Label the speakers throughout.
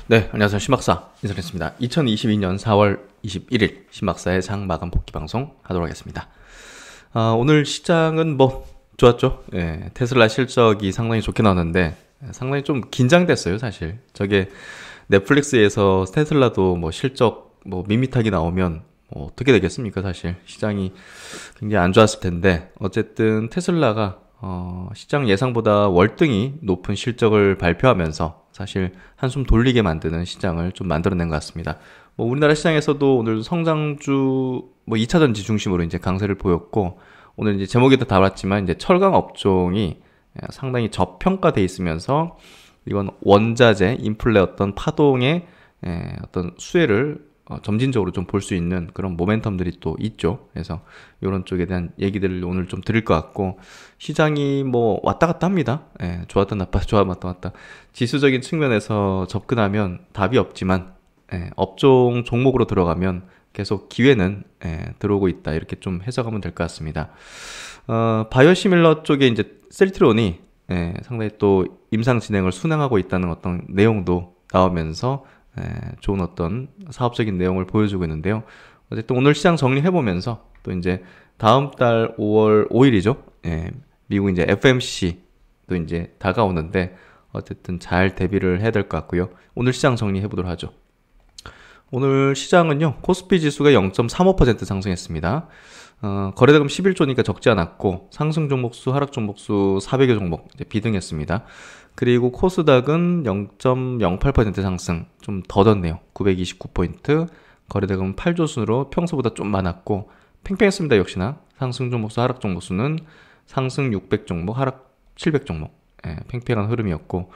Speaker 1: 네, 안녕하세요. 신박사 인사드리겠습니다. 2022년 4월 21일 신박사의 장 마감 복귀 방송 하도록 하겠습니다. 오늘 시장은 뭐 좋았죠. 예, 테슬라 실적이 상당히 좋게 나왔는데 상당히 좀 긴장됐어요, 사실. 저게 넷플릭스에서 테슬라도 뭐 실적 뭐 밋밋하게 나오면 뭐 어떻게 되겠습니까, 사실. 시장이 굉장히 안 좋았을 텐데 어쨌든 테슬라가 시장 예상보다 월등히 높은 실적을 발표하면서 사실 한숨 돌리게 만드는 시장을 좀 만들어낸 것 같습니다. 뭐 우리나라 시장에서도 오늘 성장주 뭐 2차 전지 중심으로 이제 강세를 보였고, 오늘 이제 제목에도 달았지만 이제 철강 업종이 상당히 저평가돼 있으면서 이건 원자재 인플레 어떤 파동의 어떤 수혜를 점진적으로 좀 볼 수 있는 그런 모멘텀들이 또 있죠. 그래서 이런 쪽에 대한 얘기들을 오늘 좀 드릴 것 같고, 시장이 뭐 왔다 갔다 합니다. 좋았다 나빴다 좋았다 왔다. 지수적인 측면에서 접근하면 답이 없지만 업종 종목으로 들어가면 계속 기회는 들어오고 있다, 이렇게 좀 해석하면 될 것 같습니다. 바이오시밀러 쪽에 이제 셀트론이 상당히 또 임상 진행을 순항하고 있다는 어떤 내용도 나오면서 좋은 어떤 사업적인 내용을 보여주고 있는데요. 어쨌든 오늘 시장 정리해보면서 또 이제 다음 달 5월 5일이죠. 미국 이제 FMC도 이제 다가오는데 어쨌든 잘 대비를 해야 될 것 같고요. 오늘 시장 정리해보도록 하죠. 오늘 시장은요, 코스피 지수가 0.35% 상승했습니다. 거래대금 11조니까 적지 않았고, 상승 종목수, 하락 종목수 400여 종목 이제 비등했습니다. 그리고 코스닥은 0.08% 상승, 좀 더 졌네요. 929포인트, 거래대금 8조 순으로 평소보다 좀 많았고, 팽팽했습니다. 역시나 상승 종목수, 하락 종목수는 상승 600종목, 하락 700종목, 팽팽한 흐름이었고,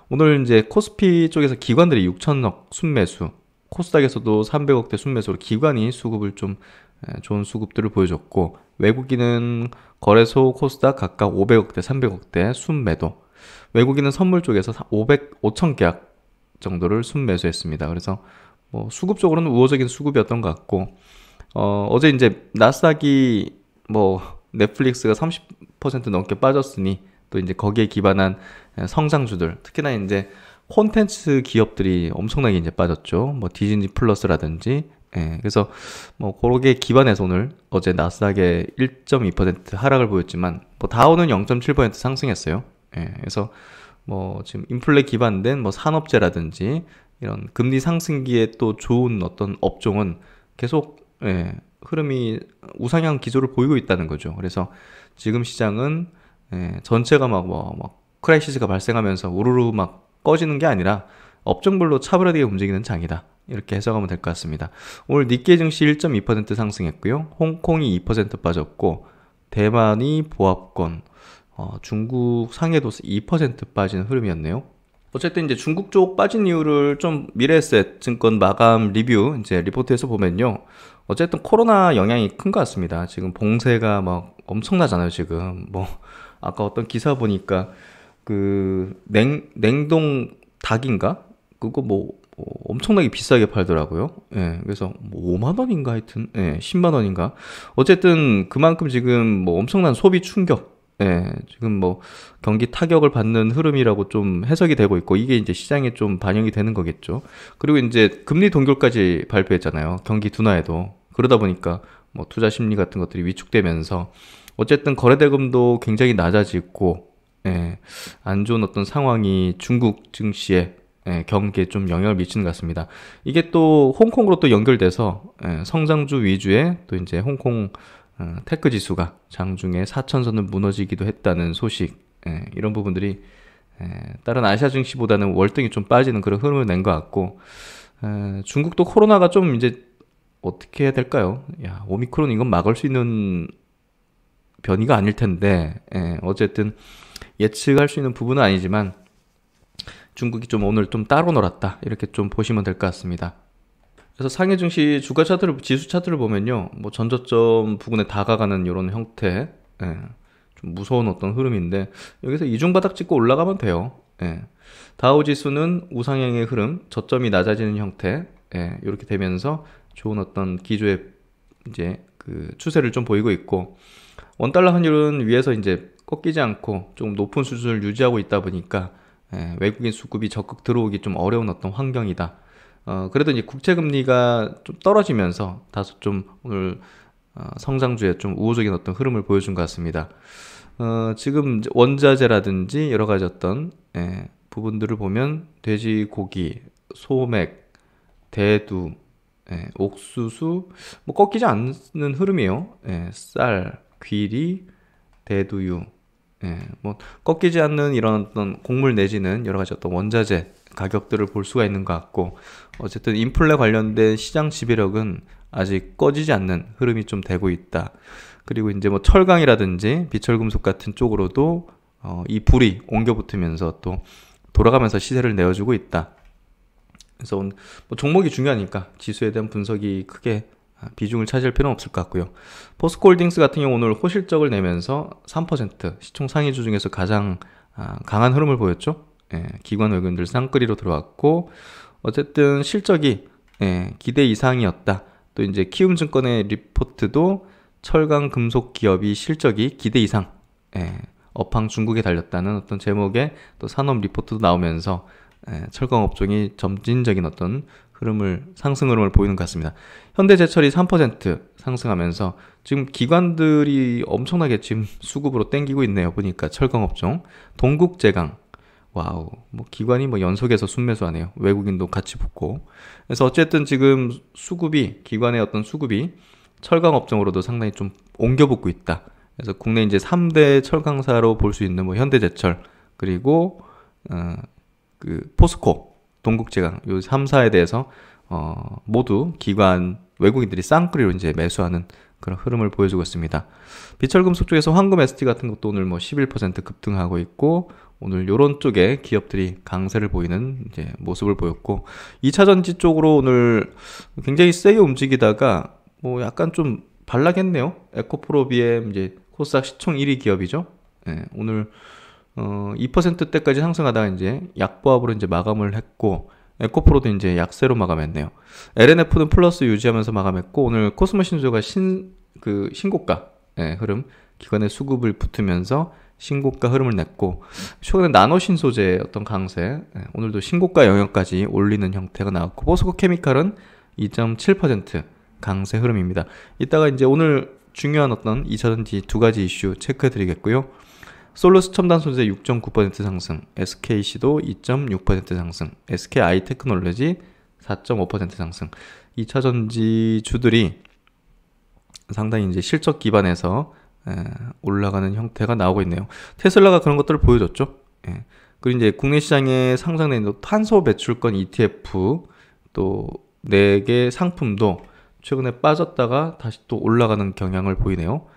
Speaker 1: 오늘 이제 코스피 쪽에서 기관들이 6천억 순매수, 코스닥에서도 300억대 순매수로 기관이 수급을 좀 좋은 수급들을 보여줬고, 외국인은 거래소 코스닥 각각 500억대 300억대 순매도, 외국인은 선물 쪽에서 5천 계약 정도를 순매수했습니다. 그래서 뭐 수급적으로는 우호적인 수급이었던 것 같고, 어제 이제 나스닥이 뭐 넷플릭스가 30% 넘게 빠졌으니 또 이제 거기에 기반한 성장주들, 특히나 이제 콘텐츠 기업들이 엄청나게 이제 빠졌죠. 뭐 디즈니 플러스라든지. 그래서 뭐 그렇게 기반해서 오늘 어제 나스닥에 1.2% 하락을 보였지만 뭐 다우는 0.7% 상승했어요. 그래서 뭐 지금 인플레 기반된 뭐 산업재라든지 이런 금리 상승기에 또 좋은 어떤 업종은 계속 흐름이 우상향 기조를 보이고 있다는 거죠. 그래서 지금 시장은 전체가 막 크라이시스가 발생하면서 우르르 막 꺼지는 게 아니라 업종별로 차분하게 움직이는 장이다, 이렇게 해석하면 될 것 같습니다. 오늘 니케이 증시 1.2% 상승했고요. 홍콩이 2% 빠졌고, 대만이 보합권, 중국 상해도 2% 빠지는 흐름이었네요. 어쨌든 이제 중국 쪽 빠진 이유를 좀 미래에셋 증권 마감 리뷰 이제 리포트에서 보면요, 어쨌든 코로나 영향이 큰 것 같습니다. 지금 봉쇄가 막 엄청나잖아요. 지금 뭐 아까 어떤 기사 보니까 그 냉동 닭인가 그거 뭐 엄청나게 비싸게 팔더라고요. 그래서 뭐 5만 원인가 하여튼 10만 원인가, 어쨌든 그만큼 지금 뭐 엄청난 소비 충격, 지금 뭐 경기 타격을 받는 흐름이라고 좀 해석이 되고 있고, 이게 이제 시장에 좀 반영이 되는 거겠죠. 그리고 이제 금리 동결까지 발표했잖아요. 경기 둔화에도. 그러다 보니까 뭐 투자 심리 같은 것들이 위축되면서 어쨌든 거래대금도 굉장히 낮아지고, 안 좋은 어떤 상황이 중국 증시에 경기에 좀 영향을 미치는 것 같습니다. 이게 또 홍콩으로 또 연결돼서 성장주 위주의 또 이제 홍콩 테크 지수가 장중에 4천선을 무너지기도 했다는 소식, 이런 부분들이 다른 아시아 증시보다는 월등히 좀 빠지는 그런 흐름을 낸 것 같고, 중국도 코로나가 좀 이제 어떻게 해야 될까요? 야, 오미크론 이건 막을 수 있는 변이가 아닐 텐데, 어쨌든 예측할 수 있는 부분은 아니지만 중국이 좀 오늘 좀 따로 놀았다, 이렇게 좀 보시면 될 것 같습니다. 그래서 상해 증시 주가 차트를, 지수 차트를 보면요, 뭐 전저점 부근에 다가가는 이런 형태, 좀 무서운 어떤 흐름인데 여기서 이중바닥 찍고 올라가면 돼요. 다우 지수는 우상향의 흐름, 저점이 낮아지는 형태, 이렇게 되면서 좋은 어떤 기조의 이제 그 추세를 좀 보이고 있고, 원달러 환율은 위에서 이제 꺾이지 않고 좀 높은 수준을 유지하고 있다 보니까 외국인 수급이 적극 들어오기 좀 어려운 어떤 환경이다. 그래도 이제 국채금리가 좀 떨어지면서 다소 좀 오늘 성장주에 좀 우호적인 어떤 흐름을 보여준 것 같습니다. 지금 이제 원자재라든지 여러 가지 어떤 부분들을 보면 돼지고기, 소맥, 대두, 옥수수 뭐 꺾이지 않는 흐름이에요. 쌀, 귀리, 대두유, 뭐 꺾이지 않는 이런 어떤 곡물 내지는 여러 가지 어떤 원자재 가격들을 볼 수가 있는 것 같고, 어쨌든 인플레 관련된 시장 지배력은 아직 꺼지지 않는 흐름이 좀 되고 있다. 그리고 이제 뭐 철강이라든지 비철금속 같은 쪽으로도 이 불이 옮겨 붙으면서 또 돌아가면서 시세를 내어주고 있다. 그래서 뭐 종목이 중요하니까 지수에 대한 분석이 크게 비중을 차지할 필요는 없을 것 같고요. 포스코홀딩스 같은 경우 오늘 호실적을 내면서 3% 시총 상위주 중에서 가장 강한 흐름을 보였죠. 기관 외국인들 쌍끌이로 들어왔고, 어쨌든 실적이 기대 이상이었다. 또 이제 키움증권의 리포트도 철강 금속 기업이 실적이 기대 이상, 업황 중국에 달렸다는 어떤 제목의 또 산업 리포트도 나오면서 철강 업종이 점진적인 어떤 상승 흐름을 보이는 것 같습니다. 현대제철이 3% 상승하면서 지금 기관들이 엄청나게 지금 수급으로 땡기고 있네요. 보니까 철강 업종, 동국제강, 와우, 뭐 기관이 뭐 연속해서 순매수하네요. 외국인도 같이 붙고. 그래서 어쨌든 지금 기관의 어떤 수급이 철강 업종으로도 상당히 좀 옮겨 붙고 있다. 그래서 국내 이제 3대 철강사로 볼 수 있는 뭐 현대제철, 그리고 그 포스코, 동국제강, 요 3사에 대해서 모두 기관 외국인들이 쌍끌이로 이제 매수하는 그런 흐름을 보여주고 있습니다. 비철금속 쪽에서 황금 ST 같은 것도 오늘 뭐 11% 급등하고 있고, 오늘 요런 쪽에 기업들이 강세를 보이는 이제 모습을 보였고, 2차전지 쪽으로 오늘 굉장히 세게 움직이다가 뭐 약간 좀 반락했네요. 에코프로비엠 이제 코스닥 시총 1위 기업이죠. 오늘 2%대까지 상승하다가 이제 약보합으로 이제 마감을 했고, 에코프로도 이제 약세로 마감했네요. LNF는 플러스 유지하면서 마감했고, 오늘 코스모 신소가 신고가 흐름, 기관의 수급을 붙으면서 신고가 흐름을 냈고, 최근에 나노 신소재 어떤 강세, 오늘도 신고가 영역까지 올리는 형태가 나왔고, 포스코 케미칼은 2.7% 강세 흐름입니다. 이따가 이제 오늘 중요한 어떤 2차전지 두 가지 이슈 체크해 드리겠고요. 솔루스 첨단소재 6.9% 상승, SKC도 2.6% 상승, SKI테크놀로지 4.5% 상승. 2차전지 주들이 상당히 이제 실적 기반에서 올라가는 형태가 나오고 있네요. 테슬라가 그런 것들을 보여줬죠. 그리고 이제 국내 시장에 상장된 탄소 배출권 ETF 또 4개 상품도 최근에 빠졌다가 다시 또 올라가는 경향을 보이네요.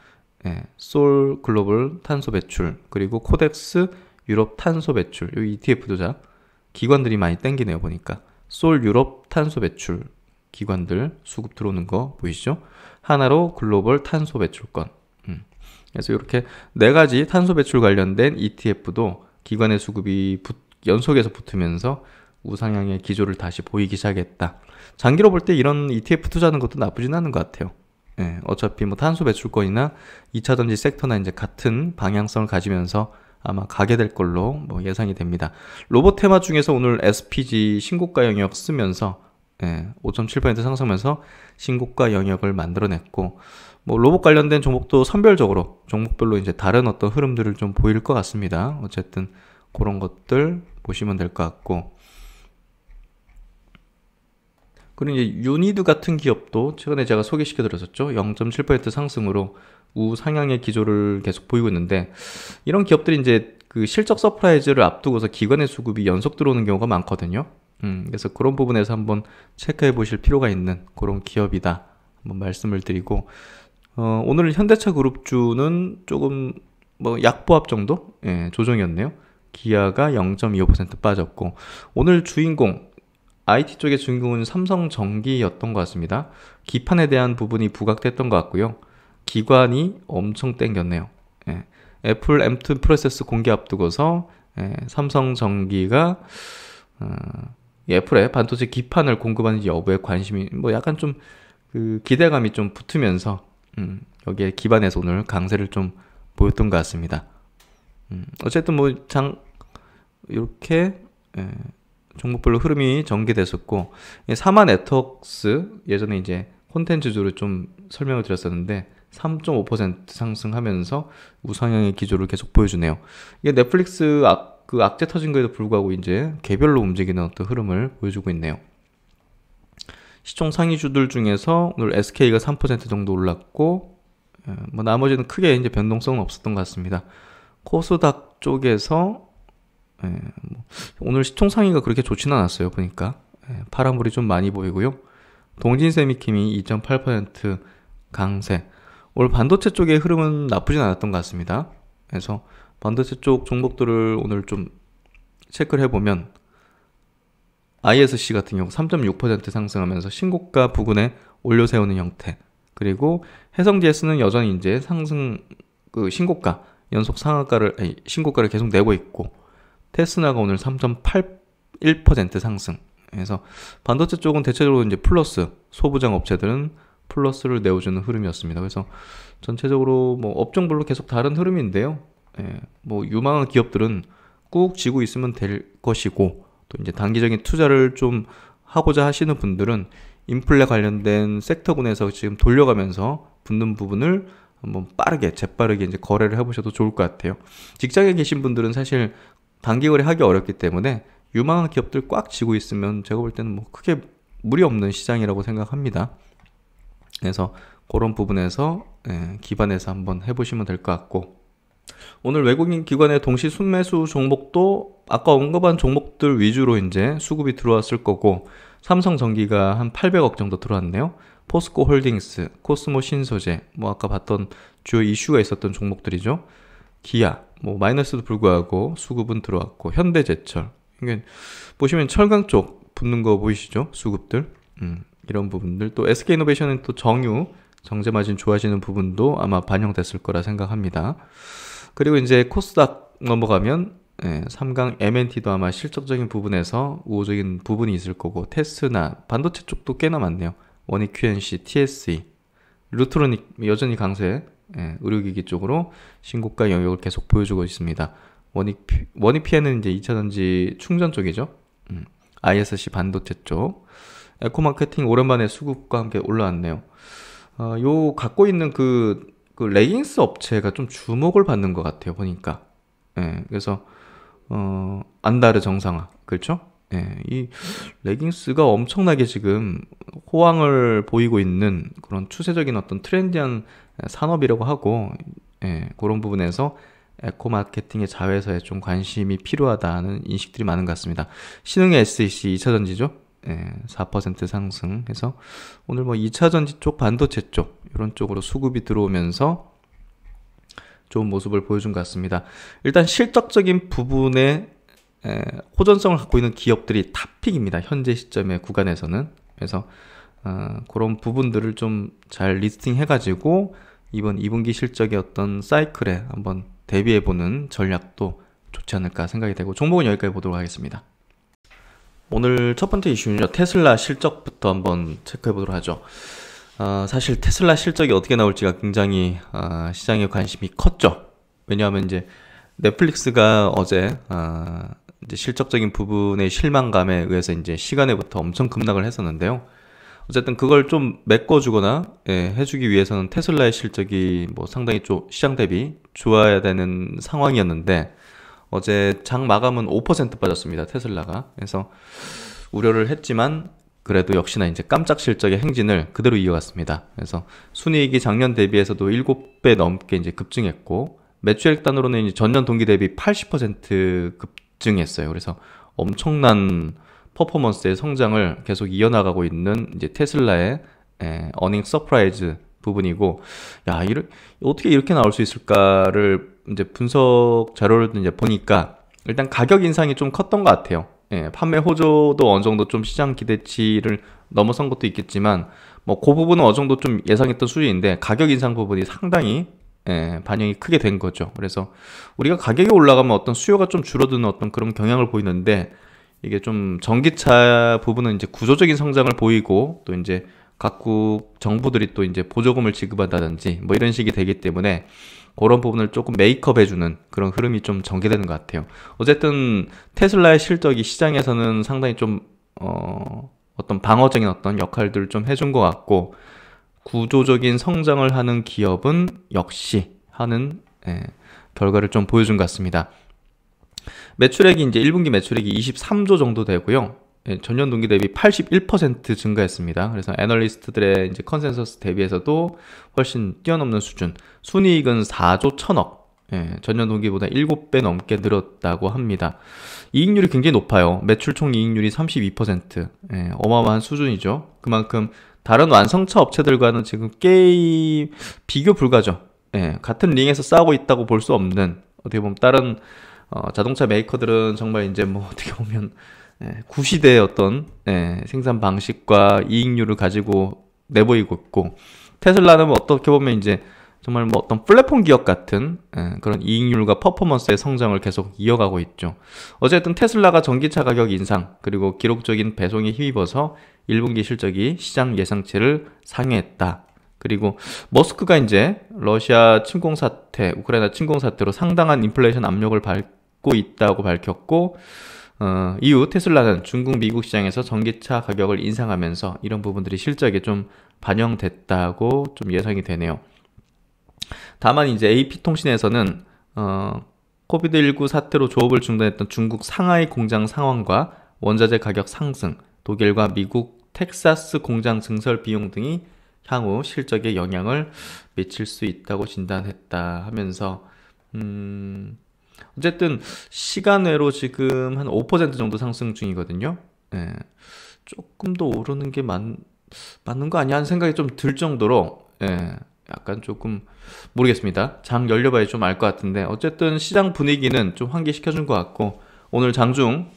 Speaker 1: 솔 글로벌 탄소 배출, 그리고 코덱스 유럽 탄소 배출, 이 ETF 도자 기관들이 많이 땡기네요. 보니까 솔 유럽 탄소 배출 기관들 수급 들어오는 거 보이시죠? 하나로 글로벌 탄소 배출권. 그래서 이렇게 4가지 탄소 배출 관련된 ETF도 기관의 수급이 연속해서 붙으면서 우상향의 기조를 다시 보이기 시작했다. 장기로 볼 때 이런 ETF 투자하는 것도 나쁘진 않은 것 같아요. 어차피 뭐 탄소 배출권이나 2차전지 섹터나 이제 같은 방향성을 가지면서 아마 가게 될 걸로 뭐 예상이 됩니다. 로봇 테마 중에서 오늘 SPG 신고가 영역 쓰면서 5.7% 상승하면서 신고가 영역을 만들어냈고, 뭐 로봇 관련된 종목도 선별적으로 종목별로 이제 다른 어떤 흐름들을 좀 보일 것 같습니다. 어쨌든 그런 것들 보시면 될 것 같고, 그리고 이제 유니드 같은 기업도 최근에 제가 소개시켜 드렸었죠. 0.7% 상승으로 우상향의 기조를 계속 보이고 있는데, 이런 기업들이 이제 그 실적 서프라이즈를 앞두고서 기관의 수급이 연속 들어오는 경우가 많거든요. 그래서 그런 부분에서 한번 체크해 보실 필요가 있는 그런 기업이다. 한번 말씀을 드리고, 오늘 현대차 그룹주는 조금 뭐 약보합 정도 조정이었네요. 기아가 0.25% 빠졌고, 오늘 주인공 IT 쪽의 주인공은 삼성전기였던 것 같습니다. 기판에 대한 부분이 부각됐던 것 같고요. 기관이 엄청 땡겼네요. 애플 M2 프로세스 공개 앞두고서 삼성전기가 애플에 반도체 기판을 공급하는 여부에 관심이 뭐 약간 좀 그 기대감이 좀 붙으면서 여기에 기반에서 오늘 강세를 좀 보였던 것 같습니다. 어쨌든 뭐 이렇게 종목별로 흐름이 전개됐었고, 사마 네트워크스 예전에 이제 콘텐츠주를 좀 설명을 드렸었는데 3.5% 상승하면서 우상향의 기조를 계속 보여주네요. 이게 넷플릭스 그 악재 터진 거에도 불구하고 이제 개별로 움직이는 어떤 흐름을 보여주고 있네요. 시총 상위주들 중에서 오늘 SK가 3% 정도 올랐고, 뭐 나머지는 크게 이제 변동성은 없었던 것 같습니다. 코스닥 쪽에서 오늘 시총 상위가 그렇게 좋지는 않았어요. 보니까 파란불이 좀 많이 보이고요. 동진세미킴이 2.8% 강세. 오늘 반도체 쪽의 흐름은 나쁘진 않았던 것 같습니다. 그래서 반도체 쪽 종목들을 오늘 좀 체크를 해보면 ISC 같은 경우 3.6% 상승하면서 신고가 부근에 올려 세우는 형태. 그리고 해성GS는 여전히 이제 상승 그 신고가 연속 신고가를 계속 내고 있고, 테스나가 오늘 3.81% 상승. 그래서 반도체 쪽은 대체적으로 이제 플러스, 소부장 업체들은 플러스를 내어주는 흐름이었습니다. 그래서 전체적으로 뭐 업종별로 계속 다른 흐름인데요. 뭐 유망한 기업들은 꾹 쥐고 있으면 될 것이고, 또 이제 단기적인 투자를 좀 하고자 하시는 분들은 인플레 관련된 섹터군에서 지금 돌려가면서 붙는 부분을 한번 재빠르게 이제 거래를 해보셔도 좋을 것 같아요. 직장에 계신 분들은 사실 단기 거래 하기 어렵기 때문에 유망한 기업들 꽉 쥐고 있으면 제가 볼 때는 뭐 크게 무리 없는 시장이라고 생각합니다. 그래서 그런 부분에서 기반해서 한번 해보시면 될 것 같고, 오늘 외국인 기관의 동시 순매수 종목도 아까 언급한 종목들 위주로 이제 수급이 들어왔을 거고, 삼성전기가 한 800억 정도 들어왔네요. 포스코 홀딩스, 코스모 신소재, 뭐 아까 봤던 주요 이슈가 있었던 종목들이죠. 기아, 뭐 마이너스도 불구하고 수급은 들어왔고, 현대제철, 이게 보시면 철강 쪽 붙는 거 보이시죠? 수급들. 이런 부분들, 또 SK이노베이션은 또 정제마진 좋아지는 부분도 아마 반영됐을 거라 생각합니다. 그리고 이제 코스닥 넘어가면 3강 MNT도 아마 실적적인 부분에서 우호적인 부분이 있을 거고, 테스나, 반도체 쪽도 꽤나 많네요. 원익 QNC, TSE, 루트로닉 여전히 강세, 의료기기 쪽으로 신고가 영역을 계속 보여주고 있습니다. 원익 PN은 이제 2차전지 충전 쪽이죠. ISC 반도체 쪽. 에코마케팅 오랜만에 수급과 함께 올라왔네요. 요 갖고 있는 그 레깅스 업체가 좀 주목을 받는 것 같아요. 보니까. 그래서 안다르 정상화, 그렇죠? 이 레깅스가 엄청나게 지금 호황을 보이고 있는 그런 추세적인 어떤 트렌디한 산업이라고 하고, 그런 부분에서 에코마케팅의 자회사에 좀 관심이 필요하다는 인식들이 많은 것 같습니다. 신흥의 SEC 2차전지죠. 4% 상승해서 오늘 뭐 2차전지 쪽, 반도체 쪽 이런 쪽으로 수급이 들어오면서 좋은 모습을 보여준 것 같습니다. 일단 실적적인 부분에 호전성을 갖고 있는 기업들이 탑픽입니다. 현재 시점의 구간에서는. 그래서 그런 부분들을 좀 잘 리스팅 해가지고 이번 2분기 실적의 어떤 사이클에 한번 대비해보는 전략도 좋지 않을까 생각이 되고, 종목은 여기까지 보도록 하겠습니다. 오늘 첫 번째 이슈는요, 테슬라 실적부터 한번 체크해 보도록 하죠. 사실 테슬라 실적이 어떻게 나올지가 굉장히 시장의 관심이 컸죠. 왜냐하면 이제 넷플릭스가 어제 이제 실적적인 부분의 실망감에 의해서 이제 시간에부터 엄청 급락을 했었는데요. 어쨌든 그걸 좀 메꿔주거나 해주기 위해서는 테슬라의 실적이 뭐 상당히 좀 시장 대비 좋아야 되는 상황이었는데, 어제 장 마감은 5% 빠졌습니다. 테슬라가. 그래서 우려를 했지만 그래도 역시나 이제 깜짝 실적의 행진을 그대로 이어갔습니다. 그래서 순이익이 작년 대비해서도 7배 넘게 이제 급증했고, 매출액 단으로는 이제 전년 동기 대비 80% 급증했어요. 그래서 엄청난 퍼포먼스의 성장을 계속 이어나가고 있는 이제 테슬라의 어닝 서프라이즈 부분이고, 어떻게 이렇게 나올 수 있을까를 이제 분석 자료를 이제 보니까 일단 가격 인상이 좀 컸던 것 같아요. 판매 호조도 어느 정도 좀 시장 기대치를 넘어선 것도 있겠지만, 뭐 그 부분은 어느 정도 좀 예상했던 수준인데 가격 인상 부분이 상당히 반영이 크게 된 거죠. 그래서 우리가 가격이 올라가면 어떤 수요가 좀 줄어드는 어떤 그런 경향을 보이는데, 이게 좀 전기차 부분은 이제 구조적인 성장을 보이고, 또 이제 각국 정부들이 또 이제 보조금을 지급한다든지 뭐 이런 식이 되기 때문에 그런 부분을 조금 메이크업해주는 그런 흐름이 좀 전개되는 것 같아요. 어쨌든 테슬라의 실적이 시장에서는 상당히 좀 어떤 방어적인 어떤 역할들을 좀 해준 것 같고, 구조적인 성장을 하는 기업은 역시 하는 결과를 좀 보여준 것 같습니다. 매출액이 이제 1분기 매출액이 23조 정도 되고요. 전년 동기 대비 81% 증가했습니다. 그래서 애널리스트들의 이제 컨센서스 대비해서도 훨씬 뛰어넘는 수준. 순이익은 4조 1천억. 전년 동기보다 7배 넘게 늘었다고 합니다. 이익률이 굉장히 높아요. 매출 총 이익률이 32%. 어마어마한 수준이죠. 그만큼 다른 완성차 업체들과는 지금 게임 비교 불가죠. 같은 링에서 싸우고 있다고 볼 수 없는, 어떻게 보면 다른 자동차 메이커들은 정말 이제 뭐 어떻게 보면 구시대의 어떤 생산 방식과 이익률을 가지고 내보이고 있고, 테슬라는 어떻게 보면 이제 정말 뭐 어떤 플랫폼 기업 같은 그런 이익률과 퍼포먼스의 성장을 계속 이어가고 있죠. 어쨌든 테슬라가 전기차 가격 인상 그리고 기록적인 배송에 힘입어서 1분기 실적이 시장 예상치를 상회했다. 그리고 머스크가 이제 러시아 침공 사태, 우크라이나 침공 사태로 상당한 인플레이션 압력을 받고 있다고 밝혔고, 이후 테슬라는 중국, 미국 시장에서 전기차 가격을 인상하면서 이런 부분들이 실적에 좀 반영됐다고 좀 예상이 되네요. 다만 이제 AP통신에서는 코비드19 사태로 조업을 중단했던 중국 상하이 공장 상황과 원자재 가격 상승, 독일과 미국 텍사스 공장 증설 비용 등이 향후 실적에 영향을 미칠 수 있다고 진단했다 하면서 어쨌든 시간외로 지금 한 5% 정도 상승 중이거든요. 조금 더 오르는 게 맞는 거 아니야 하는 생각이 좀 들 정도로 약간 조금 모르겠습니다. 장 열려봐야 좀 알 것 같은데, 어쨌든 시장 분위기는 좀 환기시켜준 것 같고, 오늘 장중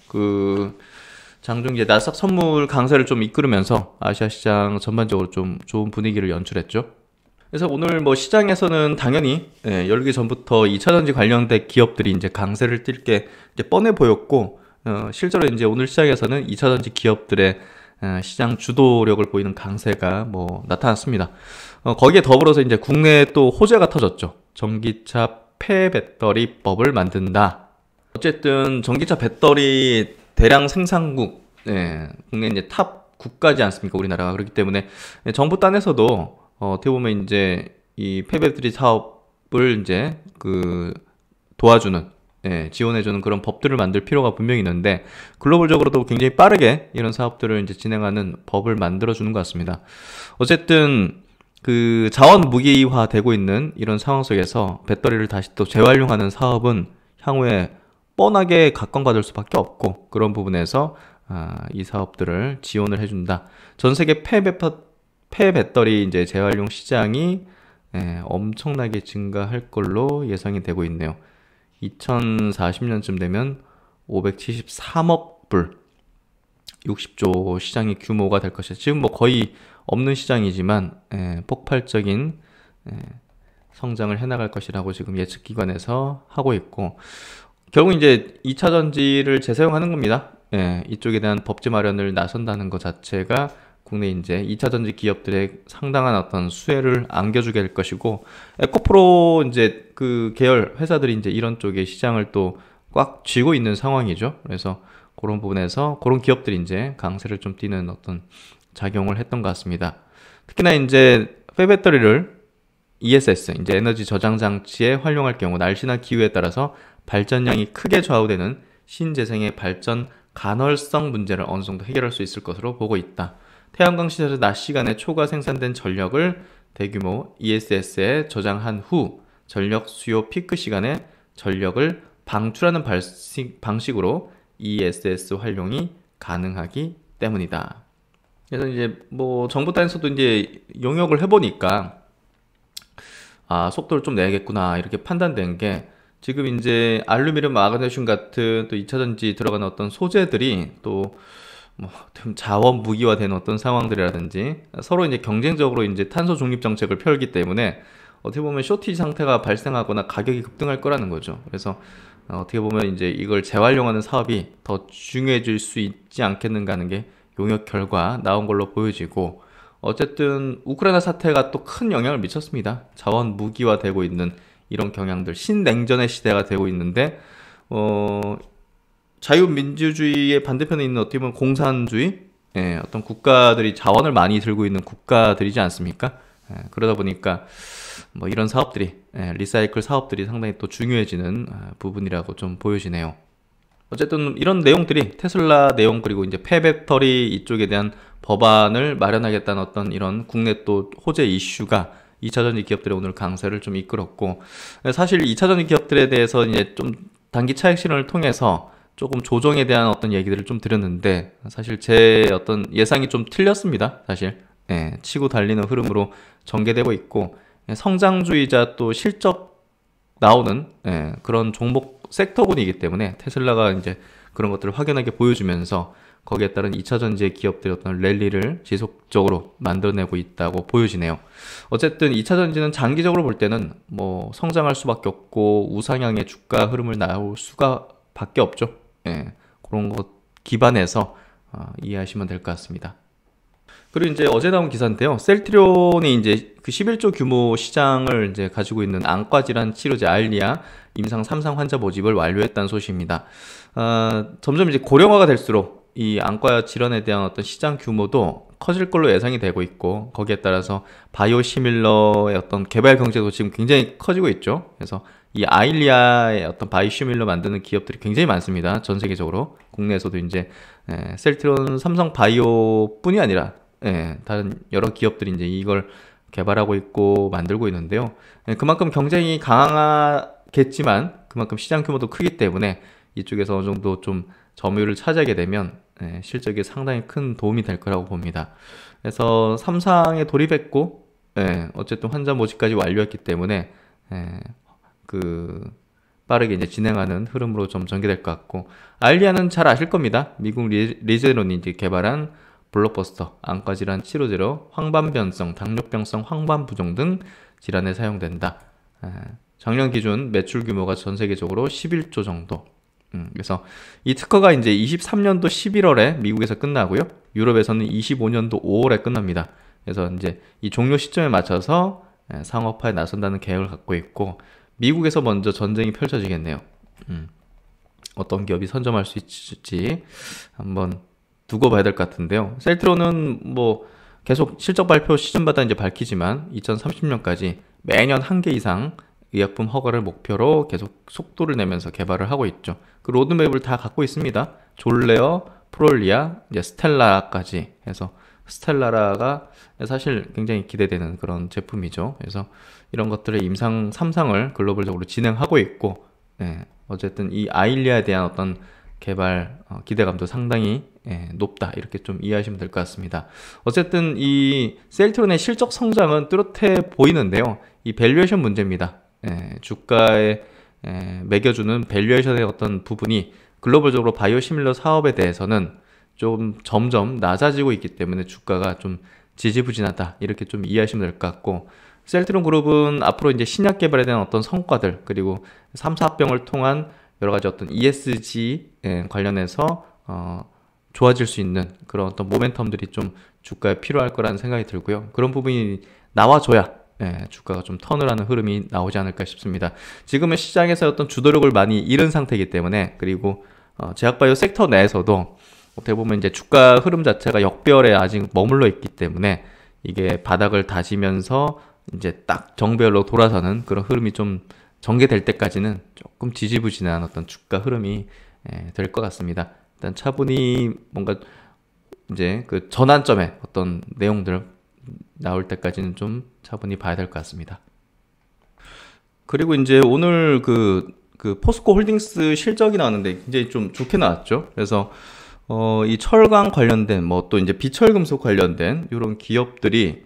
Speaker 1: 이제 나스닥 선물 강세를 좀 이끌으면서 아시아 시장 전반적으로 좀 좋은 분위기를 연출했죠. 그래서 오늘 뭐 시장에서는 당연히 열리기 전부터 2차전지 관련된 기업들이 이제 강세를 띌 게 이제 뻔해 보였고, 실제로 이제 오늘 시장에서는 2차전지 기업들의 시장 주도력을 보이는 강세가 뭐 나타났습니다. 거기에 더불어서 이제 국내에 또 호재가 터졌죠. 전기차 폐배터리법을 만든다. 어쨌든 전기차 배터리 대량 생산국, 국내 이제 탑 국가지 않습니까, 우리나라가. 그렇기 때문에 정부 딴에서도 어떻게 보면 이제 이 폐배터리 사업을 이제 도와주는, 지원해주는 그런 법들을 만들 필요가 분명히 있는데, 글로벌적으로도 굉장히 빠르게 이런 사업들을 이제 진행하는 법을 만들어주는 것 같습니다. 어쨌든 자원 무기화 되고 있는 이런 상황 속에서 배터리를 다시 또 재활용하는 사업은 향후에 뻔하게 각광받을 수밖에 없고, 그런 부분에서 이 사업들을 지원을 해준다. 전 세계 폐배터리 이제 재활용 시장이 엄청나게 증가할 걸로 예상이 되고 있네요. 2040년쯤 되면 573억 불, 60조 시장의 규모가 될 것이다. 지금 뭐 거의 없는 시장이지만 폭발적인 성장을 해나갈 것이라고 지금 예측기관에서 하고 있고, 결국 이제 2차 전지를 재사용하는 겁니다. 이쪽에 대한 법제 마련을 나선다는 것 자체가 국내 이제 2차 전지 기업들의 상당한 어떤 수혜를 안겨주게 될 것이고, 에코프로 이제 그 계열 회사들이 이제 이런 쪽의 시장을 또 꽉 쥐고 있는 상황이죠. 그래서 그런 부분에서 그런 기업들이 이제 강세를 좀 띠는 어떤 작용을 했던 것 같습니다. 특히나 이제 폐배터리를 ESS, 이제 에너지 저장 장치에 활용할 경우 날씨나 기후에 따라서 발전량이 크게 좌우되는 신재생의 발전 간헐성 문제를 어느 정도 해결할 수 있을 것으로 보고 있다. 태양광 시설에서 낮 시간에 초과 생산된 전력을 대규모 ESS에 저장한 후 전력 수요 피크 시간에 전력을 방출하는 방식으로 ESS 활용이 가능하기 때문이다. 그래서 이제 뭐 정부 단에서도 이제 용역을 해보니까 속도를 좀 내야겠구나 이렇게 판단된 게, 지금 이제 알루미늄, 마그네슘 같은 또 2차전지 들어가는 어떤 소재들이 또 뭐 자원 무기화된 어떤 상황들이라든지 서로 이제 경쟁적으로 이제 탄소 중립 정책을 펴기 때문에 어떻게 보면 쇼티지 상태가 발생하거나 가격이 급등할 거라는 거죠. 그래서 어떻게 보면 이제 이걸 재활용하는 사업이 더 중요해질 수 있지 않겠는가 하는 게 용역 결과 나온 걸로 보여지고, 어쨌든 우크라이나 사태가 또 큰 영향을 미쳤습니다. 자원 무기화되고 있는 이런 경향들, 신냉전의 시대가 되고 있는데 자유민주주의의 반대편에 있는 어떻게 보면 공산주의, 어떤 국가들이 자원을 많이 들고 있는 국가들이지 않습니까? 그러다 보니까 뭐 이런 사업들이, 리사이클 사업들이 상당히 또 중요해지는 부분이라고 좀 보여지네요. 어쨌든 이런 내용들이 테슬라 내용, 그리고 이제 폐배터리 이쪽에 대한 법안을 마련하겠다는 어떤 이런 국내 또 호재 이슈가 2차전지 기업들의 오늘 강세를 좀 이끌었고, 사실 2차전지 기업들에 대해서 이제 좀 단기 차익 실현을 통해서 조금 조정에 대한 어떤 얘기들을 좀 드렸는데, 사실 제 어떤 예상이 좀 틀렸습니다. 사실 치고 달리는 흐름으로 전개되고 있고, 성장주의자 또 실적 나오는 그런 종목 섹터군이기 때문에 테슬라가 이제 그런 것들을 확연하게 보여주면서 거기에 따른 2차전지의 기업들의 어떤 랠리를 지속적으로 만들어내고 있다고 보여지네요. 어쨌든 2차전지는 장기적으로 볼 때는 뭐 성장할 수밖에 없고 우상향의 주가 흐름을 나올 수가 밖에 없죠. 그런 것 기반해서 이해하시면 될 것 같습니다. 그리고 이제 어제 나온 기사인데요. 셀트리온이 이제 그 11조 규모 시장을 이제 가지고 있는 안과 질환 치료제 알리아 임상 3상 환자 모집을 완료했다는 소식입니다. 점점 이제 고령화가 될수록 이 안과 질환에 대한 어떤 시장 규모도 커질 걸로 예상이 되고 있고, 거기에 따라서 바이오시밀러의 어떤 개발 경제도 지금 굉장히 커지고 있죠. 그래서 이 아일리아의 어떤 바이오시밀러 만드는 기업들이 굉장히 많습니다. 전 세계적으로. 국내에서도 이제 셀트리온, 삼성 바이오뿐이 아니라 다른 여러 기업들이 이제 이걸 개발하고 있고 만들고 있는데요. 그만큼 경쟁이 강하겠지만 그만큼 시장 규모도 크기 때문에 이쪽에서 어느 정도 좀 점유율을 차지하게 되면 실적에 상당히 큰 도움이 될 거라고 봅니다. 그래서 삼상에 돌입했고, 어쨌든 환자 모집까지 완료했기 때문에 빠르게 이제 진행하는 흐름으로 좀 전개될 것 같고, 알리아는 잘 아실 겁니다. 미국 리제론이 이제 개발한 블록버스터 안과 질환 치료제로 황반변성, 당뇨병성 황반부종 등 질환에 사용된다. 작년 기준 매출 규모가 전 세계적으로 11조 정도. 그래서 이 특허가 이제 23년도 11월에 미국에서 끝나고요. 유럽에서는 25년도 5월에 끝납니다. 그래서 이제 이 종료 시점에 맞춰서 상업화에 나선다는 계획을 갖고 있고, 미국에서 먼저 전쟁이 펼쳐지겠네요. 어떤 기업이 선점할 수 있을지 한번 두고 봐야 될 것 같은데요. 셀트론은 뭐 계속 실적 발표 시즌마다 이제 밝히지만 2030년까지 매년 1개 이상 의약품 허가를 목표로 계속 속도를 내면서 개발을 하고 있죠. 그 로드맵을 다 갖고 있습니다. 졸레어, 프롤리아, 이제 스텔라까지 해서, 스텔라라가 사실 굉장히 기대되는 그런 제품이죠. 그래서 이런 것들의 임상 3상을 글로벌적으로 진행하고 있고, 어쨌든 이 아일리아에 대한 어떤 개발 기대감도 상당히 높다, 이렇게 좀 이해하시면 될 것 같습니다. 어쨌든 이 셀트론의 실적 성장은 뚜렷해 보이는데요. 이 밸류에이션 문제입니다. 주가에 매겨주는 밸류에이션의 어떤 부분이 글로벌적으로 바이오시밀러 사업에 대해서는 좀 점점 낮아지고 있기 때문에 주가가 좀 지지부진하다, 이렇게 좀 이해하시면 될 것 같고, 셀트론 그룹은 앞으로 이제 신약 개발에 대한 어떤 성과들, 그리고 3, 4병을 통한 여러 가지 어떤 ESG 관련해서 좋아질 수 있는 그런 어떤 모멘텀들이 좀 주가에 필요할 거라는 생각이 들고요. 그런 부분이 나와줘야 주가가 좀 턴을 하는 흐름이 나오지 않을까 싶습니다. 지금은 시장에서 어떤 주도력을 많이 잃은 상태이기 때문에, 그리고 제약바이오 섹터 내에서도 어떻게 보면 이제 주가 흐름 자체가 역배열에 아직 머물러 있기 때문에 이게 바닥을 다지면서 이제 딱 정배열로 돌아서는 그런 흐름이 좀 전개될 때까지는 조금 지지부진한 어떤 주가 흐름이 될 것 같습니다. 일단 차분히 뭔가 이제 그 전환점에 어떤 내용들 나올 때까지는 좀 차분히 봐야 될 것 같습니다. 그리고 이제 오늘 그 포스코 홀딩스 실적이 나왔는데 굉장히 좀 좋게 나왔죠. 그래서 이 철강 관련된 뭐 또 이제 비철금속 관련된 이런 기업들이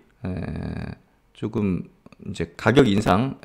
Speaker 1: 조금 이제 가격 인상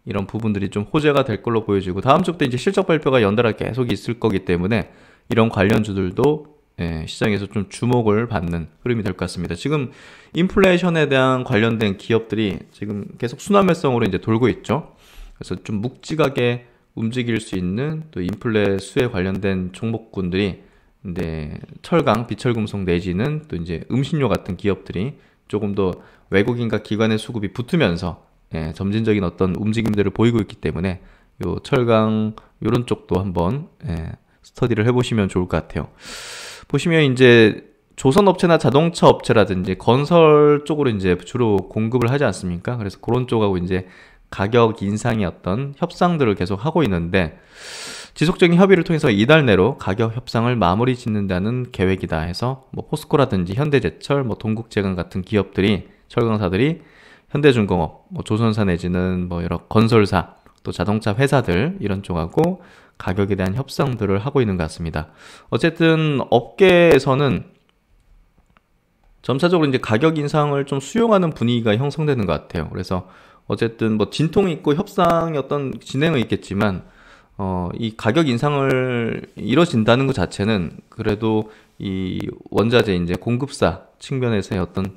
Speaker 1: 이런 부분들이 좀 호재가 될 걸로 보여지고, 다음 주부터 이제 실적 발표가 연달아 계속 있을 거기 때문에 이런 관련주들도 시장에서 좀 주목을 받는 흐름이 될 것 같습니다. 지금 인플레이션에 대한 관련된 기업들이 지금 계속 순환매성으로 이제 돌고 있죠. 그래서 좀 묵직하게 움직일 수 있는 또 인플레 수에 관련된 종목군들이, 근데 철강, 비철금속 내지는 또 이제 음식료 같은 기업들이 조금 더 외국인과 기관의 수급이 붙으면서 점진적인 어떤 움직임들을 보이고 있기 때문에 요 철강 요런 쪽도 한번 스터디를 해보시면 좋을 것 같아요. 보시면 이제 조선업체나 자동차 업체라든지 건설 쪽으로 이제 주로 공급을 하지 않습니까? 그래서 그런 쪽하고 이제 가격 인상의 어떤 협상들을 계속 하고 있는데, 지속적인 협의를 통해서 이달 내로 가격 협상을 마무리 짓는다는 계획이다 해서 뭐 포스코라든지 현대제철, 뭐 동국제강 같은 기업들이, 철강사들이 현대중공업, 뭐 조선사 내지는 뭐 여러 건설사, 또 자동차 회사들 이런 쪽하고 가격에 대한 협상들을 하고 있는 것 같습니다. 어쨌든 업계에서는 점차적으로 이제 가격 인상을 좀 수용하는 분위기가 형성되는 것 같아요. 그래서 어쨌든 뭐 진통이 있고 협상의 어떤 진행은 있겠지만, 이 가격 인상을 이뤄진다는 것 자체는 그래도 이 원자재 이제 공급사 측면에서의 어떤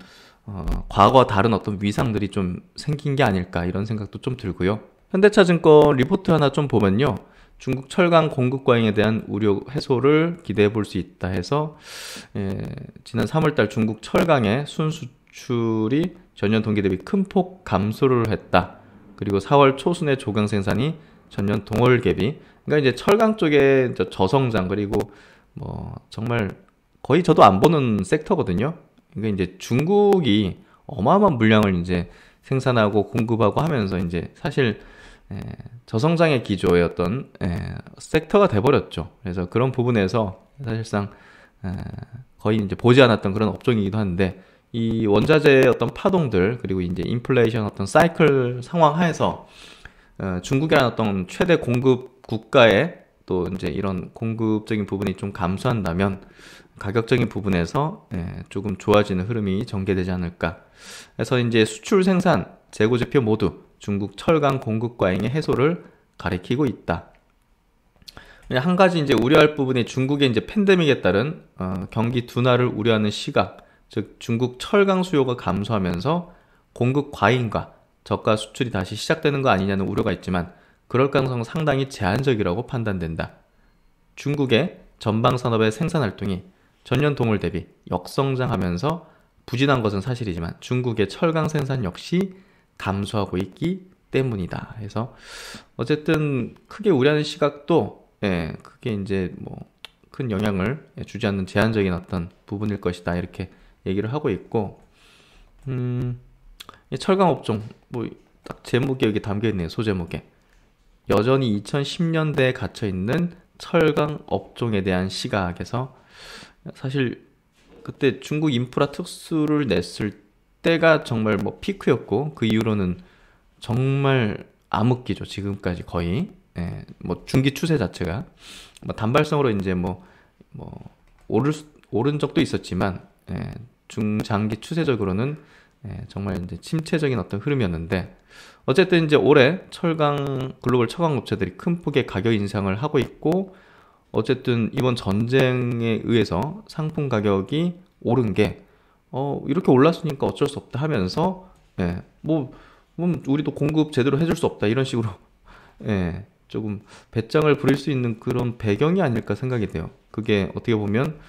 Speaker 1: 과거와 다른 어떤 위상들이 좀 생긴 게 아닐까, 이런 생각도 좀 들고요. 현대차증권 리포트 하나 좀 보면요, 중국 철강 공급 과잉에 대한 우려 해소를 기대해 볼 수 있다 해서, 지난 3월달 중국 철강의 순수출이 전년 동기 대비 큰 폭 감소를 했다. 그리고 4월 초순의 조강 생산이 전년 동월 대비, 그러니까 이제 철강 쪽에 저성장, 그리고 뭐 정말 거의 저도 안 보는 섹터거든요. 그러니까 이제 중국이 어마어마한 물량을 이제 생산하고 공급하고 하면서 이제 사실 저성장의 기조의 어떤 섹터가 돼버렸죠. 그래서 그런 부분에서 사실상 거의 이제 보지 않았던 그런 업종이기도 한데, 이 원자재의 어떤 파동들, 그리고 이제 인플레이션 어떤 사이클 상황 하에서 중국이라는 어떤 최대 공급 국가의 또 이제 이런 공급적인 부분이 좀 감소한다면 가격적인 부분에서 조금 좋아지는 흐름이 전개되지 않을까. 그래서 이제 수출 생산, 재고 지표 모두 중국 철강 공급 과잉의 해소를 가리키고 있다. 한 가지 이제 우려할 부분이 중국의 이제 팬데믹에 따른 경기 둔화를 우려하는 시각, 즉 중국 철강 수요가 감소하면서 공급 과잉과 저가 수출이 다시 시작되는 거 아니냐는 우려가 있지만, 그럴 가능성은 상당히 제한적이라고 판단된다. 중국의 전방 산업의 생산 활동이 전년 동월 대비 역성장하면서 부진한 것은 사실이지만 중국의 철강 생산 역시 감소하고 있기 때문이다. 그래서 어쨌든 크게 우려하는 시각도 크게 이제 뭐 큰 영향을 주지 않는 제한적인 어떤 부분일 것이다, 이렇게 얘기를 하고 있고, 이 철강 업종 뭐 딱 제목에 여기 담겨 있네요. 소제목에 여전히 2010년대에 갇혀 있는 철강 업종에 대한 시각에서, 사실 그때 중국 인프라 특수를 냈을 때가 정말 뭐 피크였고, 그 이후로는 정말 암흑기죠. 지금까지 거의 뭐 중기 추세 자체가 뭐 단발성으로 이제 뭐 오른 적도 있었지만, 중장기 추세적으로는 정말 이제 침체적인 어떤 흐름이었는데, 어쨌든 이제 올해 철강 글로벌 철강 업체들이 큰 폭의 가격 인상을 하고 있고, 어쨌든 이번 전쟁에 의해서 상품 가격이 오른 게 이렇게 올랐으니까 어쩔 수 없다 하면서 뭐 우리도 공급 제대로 해줄 수 없다, 이런 식으로 조금 배짱을 부릴 수 있는 그런 배경이 아닐까 생각이 돼요. 그게 어떻게 보면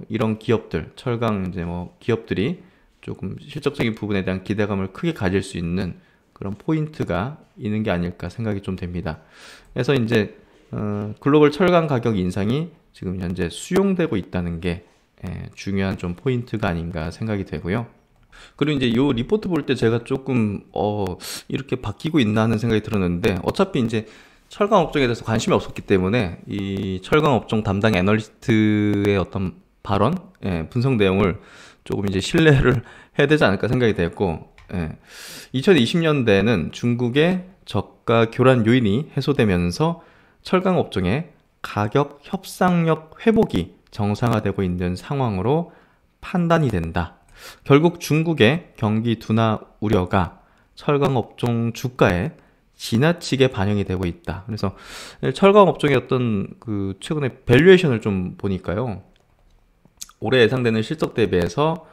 Speaker 1: 이런 기업들, 철강 이제 뭐 기업들이 조금 실적적인 부분에 대한 기대감을 크게 가질 수 있는 그런 포인트가 있는 게 아닐까 생각이 좀 됩니다. 그래서 이제 글로벌 철강 가격 인상이 지금 현재 수용되고 있다는 게 중요한 좀 포인트가 아닌가 생각이 되고요. 그리고 이제 요 리포트 볼 때 제가 조금 이렇게 바뀌고 있나 하는 생각이 들었는데, 어차피 이제 철강 업종에 대해서 관심이 없었기 때문에 이 철강 업종 담당 애널리스트의 어떤 발언, 분석 내용을 조금 이제 신뢰를 해야 되지 않을까 생각이 됐고, 2020년대에는 중국의 저가 교란 요인이 해소되면서 철강 업종의 가격 협상력 회복이 정상화되고 있는 상황으로 판단이 된다. 결국 중국의 경기 둔화 우려가 철강 업종 주가에 지나치게 반영이 되고 있다. 그래서 철강 업종의 어떤 그 최근에 밸류에이션을 좀 보니까요, 올해 예상되는 실적 대비해서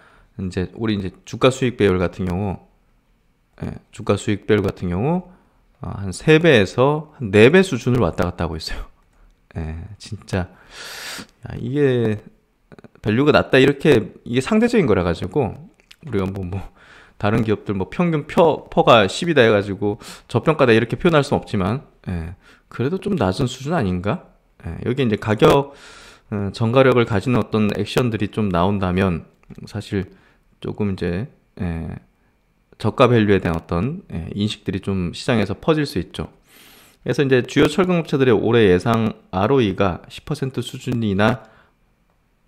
Speaker 1: 우리 이제 주가 수익 배율 같은 경우, 주가 수익 배율 같은 경우 한 3배에서 한 4배 수준을 왔다 갔다 하고 있어요. 진짜 이게 밸류가 낮다, 이렇게 이게 상대적인 거라 가지고 우리가 뭐 다른 기업들 뭐 평균 퍼가 10이다 해가지고 저평가다 이렇게 표현할 수는 없지만, 예, 그래도 좀 낮은 수준 아닌가? 예, 여기 이제 가격 전가력을 가지는 어떤 액션들이 좀 나온다면 사실 조금 이제 저가 밸류에 대한 어떤 인식들이 좀 시장에서 퍼질 수 있죠. 그래서 이제 주요 철강업체들의 올해 예상 ROE가 10% 수준이나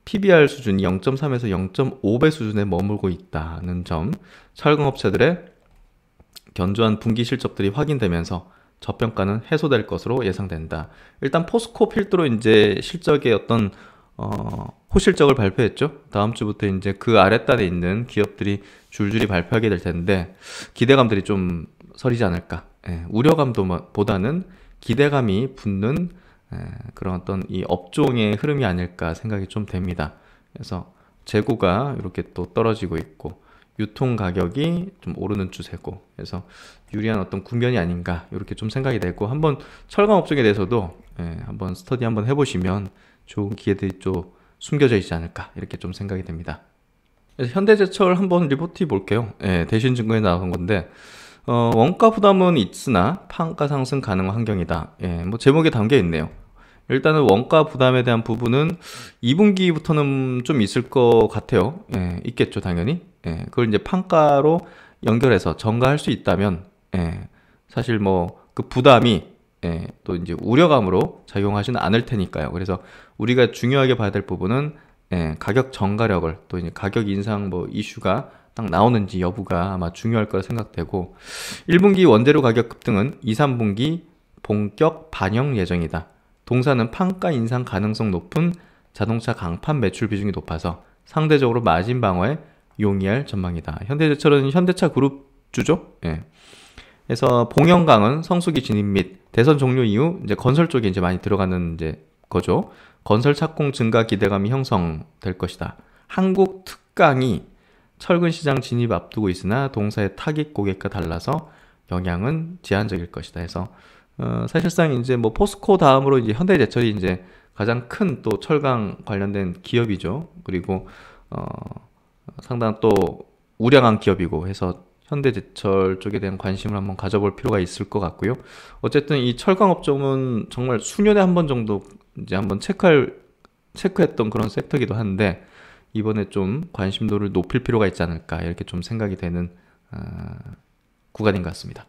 Speaker 1: PBR 수준이 0.3에서 0.5배 수준에 머물고 있다는 점, 철강업체들의 견조한 분기 실적들이 확인되면서 저평가는 해소될 것으로 예상된다. 일단 포스코 필두로 이제 실적의 어떤 호실적을 발표했죠. 다음 주부터 이제 그 아랫단에 있는 기업들이 줄줄이 발표하게 될 텐데 기대감들이 좀 서리지 않을까. 우려감보다는 기대감이 붙는 그런 어떤 이 업종의 흐름이 아닐까 생각이 좀 됩니다. 그래서 재고가 이렇게 또 떨어지고 있고 유통 가격이 좀 오르는 추세고, 그래서 유리한 어떤 국면이 아닌가 이렇게 좀 생각이 되고, 한번 철강 업종에 대해서도 한번 스터디 한번 해보시면 좋은 기회들이 좀 숨겨져 있지 않을까 이렇게 좀 생각이 됩니다. 그래서 현대제철 한번 리포트 볼게요. 대신증거에 나온 건데 원가 부담은 있으나 판가 상승 가능 환경이다. 뭐 제목에 담겨 있네요. 일단은 원가 부담에 대한 부분은 2분기부터는 좀 있을 것 같아요. 있겠죠, 당연히. 그걸 이제 판가로 연결해서 전가할 수 있다면, 사실 뭐 그 부담이 또 이제 우려감으로 작용하지는 않을 테니까요. 그래서 우리가 중요하게 봐야 될 부분은 가격 전가력을, 또 이제 가격 인상 뭐 이슈가 딱 나오는지 여부가 아마 중요할 거라 생각되고, 1분기 원재료 가격 급등은 2, 3분기 본격 반영 예정이다. 동사는 판가 인상 가능성 높은 자동차 강판 매출 비중이 높아서 상대적으로 마진 방어에 용이할 전망이다. 현대제철은 현대차 그룹 주죠. 그래서 봉영강은 성수기 진입 및 대선 종료 이후 이제 건설 쪽에 이제 많이 들어가는 이제 거죠. 건설 착공 증가 기대감이 형성될 것이다. 한국 특강이 철근 시장 진입 앞두고 있으나 동사의 타깃 고객과 달라서 영향은 제한적일 것이다. 해서 사실상 이제 뭐 포스코 다음으로 이제 현대제철이 이제 가장 큰 또 철강 관련된 기업이죠. 그리고 상당히 또 우량한 기업이고 해서 현대제철 쪽에 대한 관심을 한번 가져볼 필요가 있을 것 같고요. 어쨌든 이 철강 업종은 정말 수년에 한 번 정도 이제 한번 체크했던 그런 섹터기도 한데 이번에 좀 관심도를 높일 필요가 있지 않을까 이렇게 좀 생각이 되는 구간인 것 같습니다.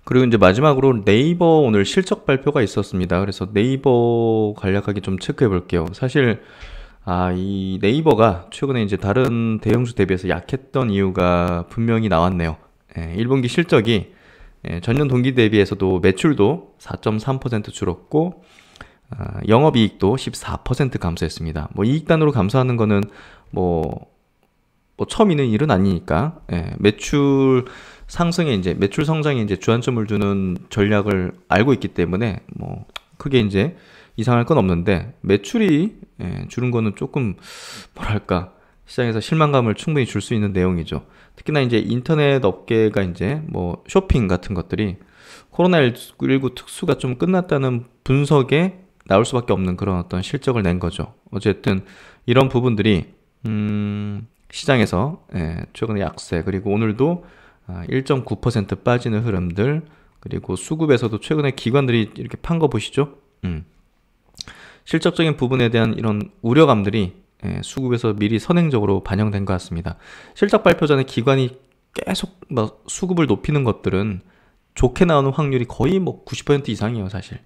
Speaker 1: 그리고 이제 마지막으로 네이버 오늘 실적 발표가 있었습니다. 그래서 네이버 간략하게 좀 체크해 볼게요. 사실 이 네이버가 최근에 이제 다른 대형주 대비해서 약했던 이유가 분명히 나왔네요. 1분기 실적이 전년 동기 대비해서도 매출도 4.3% 줄었고 영업이익도 14% 감소했습니다. 뭐 이익단으로 감소하는 거는 뭐 처음 있는 일은 아니니까 매출 상승에 이제 매출 성장에 이제 주안점을 두는 전략을 알고 있기 때문에 뭐 크게 이제 이상할 건 없는데 매출이 줄은 거는 조금 뭐랄까 시장에서 실망감을 충분히 줄 수 있는 내용이죠. 특히나 이제 인터넷 업계가 이제 뭐 쇼핑 같은 것들이 코로나19 특수가 좀 끝났다는 분석에 나올 수밖에 없는 그런 어떤 실적을 낸 거죠. 어쨌든 이런 부분들이 시장에서 최근에 약세, 그리고 오늘도 1.9% 빠지는 흐름들, 그리고 수급에서도 최근에 기관들이 이렇게 판 거 보시죠. 실적적인 부분에 대한 이런 우려감들이 수급에서 미리 선행적으로 반영된 것 같습니다. 실적 발표 전에 기관이 계속 막 수급을 높이는 것들은 좋게 나오는 확률이 거의 뭐 90% 이상이에요, 사실.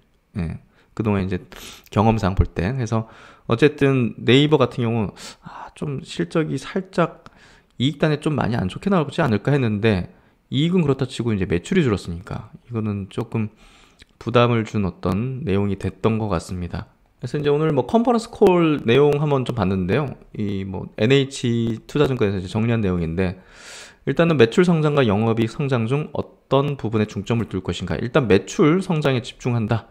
Speaker 1: 그동안 이제 경험상 볼 때. 그래서 어쨌든 네이버 같은 경우 좀 실적이 살짝 이익단에 좀 많이 안 좋게 나오지 않을까 했는데 이익은 그렇다 치고 이제 매출이 줄었으니까 이거는 조금 부담을 준 어떤 내용이 됐던 것 같습니다. 그래서 이제 오늘 뭐 컨퍼런스 콜 내용 한번 좀 봤는데요. 이 뭐 NH 투자증권에서 이제 정리한 내용인데, 일단은 매출 성장과 영업이익 성장 중 어떤 부분에 중점을 둘 것인가. 일단 매출 성장에 집중한다.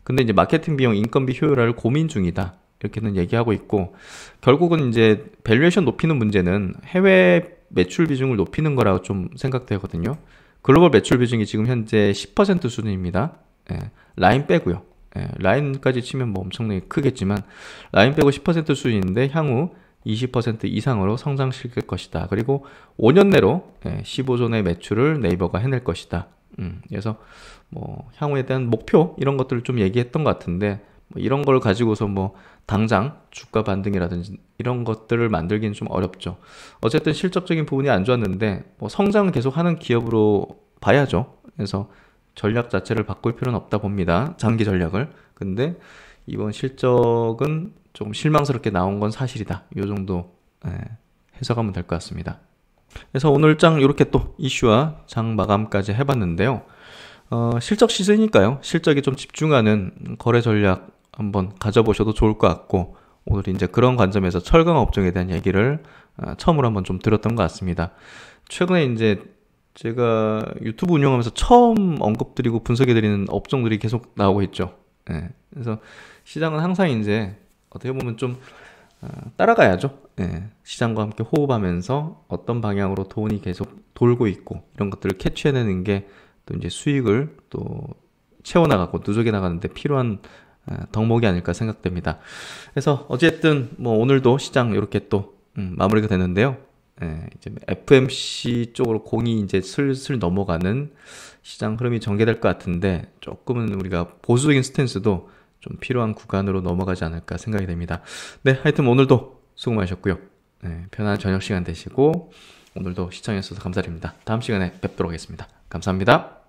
Speaker 1: 근데 이제 마케팅 비용, 인건비 효율화를 고민 중이다. 이렇게는 얘기하고 있고, 결국은 이제 밸류에이션 높이는 문제는 해외 매출 비중을 높이는 거라고 좀 생각되거든요. 글로벌 매출 비중이 지금 현재 10% 수준입니다. 라인 빼고요. 라인까지 치면 뭐 엄청나게 크겠지만 라인 빼고 10% 수준인데 향후 20% 이상으로 성장시킬 것이다. 그리고 5년 내로 15조의 매출을 네이버가 해낼 것이다. 그래서 뭐 향후에 대한 목표 이런 것들을 좀 얘기했던 것 같은데 뭐 이런 걸 가지고서 뭐 당장 주가 반등이라든지 이런 것들을 만들기는 좀 어렵죠. 어쨌든 실적적인 부분이 안 좋았는데 뭐 성장을 계속하는 기업으로 봐야죠. 그래서 전략 자체를 바꿀 필요는 없다 봅니다. 장기 전략을. 근데 이번 실적은 조금 실망스럽게 나온 건 사실이다. 이 정도 해석하면 될 것 같습니다. 그래서 오늘 장 이렇게 또 이슈와 장 마감까지 해봤는데요. 실적 시즌이니까요. 실적에 좀 집중하는 거래 전략 한번 가져보셔도 좋을 것 같고, 오늘 이제 그런 관점에서 철강 업종에 대한 얘기를 처음으로 한번 좀 들었던 것 같습니다. 최근에 이제 제가 유튜브 운영하면서 처음 언급드리고 분석해드리는 업종들이 계속 나오고 있죠. 그래서 시장은 항상 이제 어떻게 보면 좀 따라가야죠. 시장과 함께 호흡하면서 어떤 방향으로 돈이 계속 돌고 있고 이런 것들을 캐치해내는 게 또 이제 수익을 또 채워나가고 누적해 나가는데 필요한 덕목이 아닐까 생각됩니다. 그래서 어쨌든 뭐 오늘도 시장 이렇게 또 마무리가 되는데요. 이제 FMC 쪽으로 공이 이제 슬슬 넘어가는 시장 흐름이 전개될 것 같은데 조금은 우리가 보수적인 스탠스도 좀 필요한 구간으로 넘어가지 않을까 생각이 됩니다. 네, 하여튼 오늘도 수고 많으셨고요. 편안한 저녁 시간 되시고 오늘도 시청해 주셔서 감사드립니다. 다음 시간에 뵙도록 하겠습니다. 감사합니다.